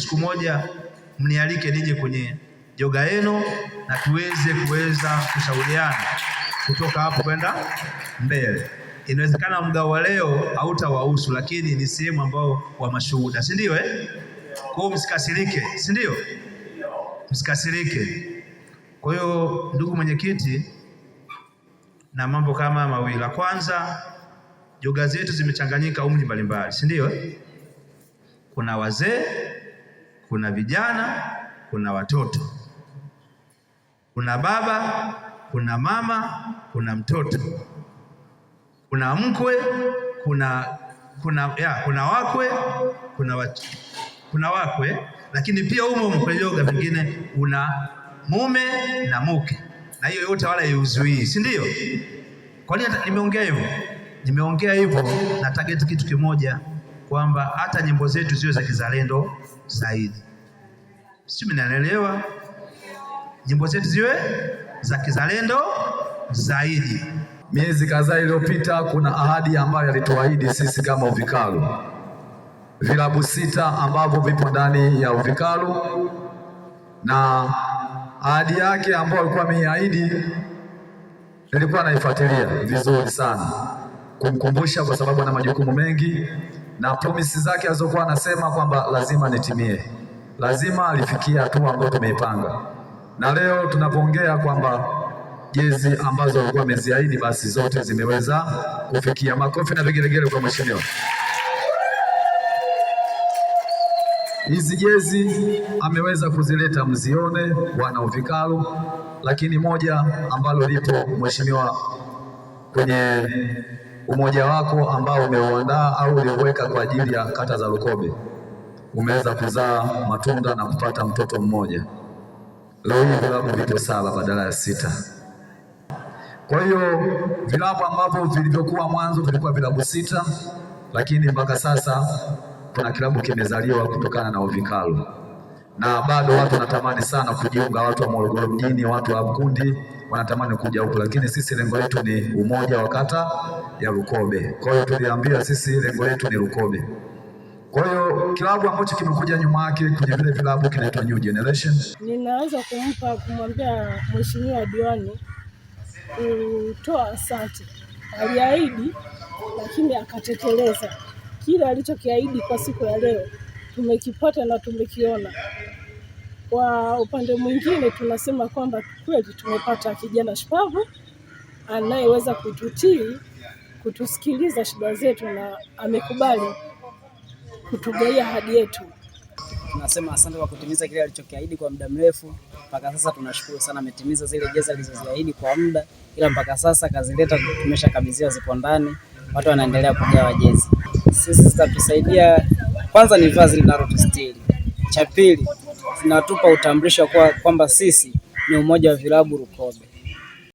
siku moja mnialike nije kwenye yoga yenu na kuweza kushauriana kutoka hapo kwenda mbele. Inawezekana mgao wa leo hautawahusu, lakini ni sehemu ambao wa mashuhuda, si ndio Kwa hiyo msikasirike, si ndio? Msikasirike. Kwa hiyo ndugu mwenyekiti, na mambo kama mawili. La kwanza, yoga zetu zimechanganyika umri mbalimbali, si ndio Kuna wazee, kuna vijana, kuna watoto, kuna baba, kuna mama, kuna mtoto, kuna mkwe, kuna wakwe, kuna wakwe, lakini pia kwenye yoga vingine una mume na mke, na hiyo yote wala haiuzuii, si ndio? Kwa nini nimeongea hivyo? Na target kitu kimoja, kwamba hata nyimbo zetu ziwe za kizalendo zaidi. Sio, mnaelewa? Nyimbo zetu ziwe za kizalendo zaidi. Miezi kadhaa iliyopita kuna ahadi ambayo alituahidi sisi kama Uvikalu, vilabu 6 ambavyo vipo ndani ya Uvikalu, na ahadi yake ambayo alikuwa ameahidi nilikuwa naifuatilia vizuri sana kumkumbusha, kwa sababu ana majukumu mengi na promise zake alizokuwa anasema kwamba lazima nitimie, lazima alifikia hatua ambayo tumeipanga. Na leo tunapoongea kwamba jezi ambazo alikuwa ameziahidi basi zote zimeweza kufikia. Makofi na vigelegele kwa mheshimiwa. Hizi jezi ameweza kuzileta mzione wana Uvikalu, lakini moja ambalo lipo mheshimiwa kwenye umoja wako ambao umeuandaa au uliweka kwa ajili ya kata za Lukobe, umeweza kuzaa matunda na kupata mtoto mmoja. Leo hii vilabu vipo 7 badala ya 6. Kwa hiyo vilabu ambavyo vilivyokuwa mwanzo vilikuwa vilabu 6, lakini mpaka sasa kuna kilabu kimezaliwa kutokana na Uvikalu, na bado watu wanatamani sana kujiunga, watu wa Morogoro mjini, watu wa Mkundi wanatamani kuja huko, lakini sisi lengo letu ni umoja wa kata ya Lukobe. Kwa hiyo tuliambia sisi lengo letu ni Lukobe. Kwa hiyo kilabu ambacho kimekuja nyuma yake kwenye vile vilabu kinaitwa New Generation. Ninaanza kumwambia mheshimiwa diwani kutoa asante. Aliahidi lakini akatekeleza kile alichokiahidi. Kwa siku ya leo tumekipata na tumekiona. Kwa upande mwingine tunasema kwamba kweli tumepata kijana shupavu anayeweza kututii, kutusikiliza shida zetu, na amekubali kutugaia ahadi yetu. Tunasema asante kwa kutimiza kile alichokiahidi kwa muda mrefu. Mpaka sasa tunashukuru sana, ametimiza zile jezi alizoziahidi kwa muda, ila mpaka sasa kazileta, tumeshakabidhiwa, zipo ndani, watu wanaendelea kugawa jezi. Sisi zitatusaidia, kwanza ni vazi linalotustiri, cha pili zinatupa utambulisho kwamba sisi ni umoja wa vilabu Lukobe.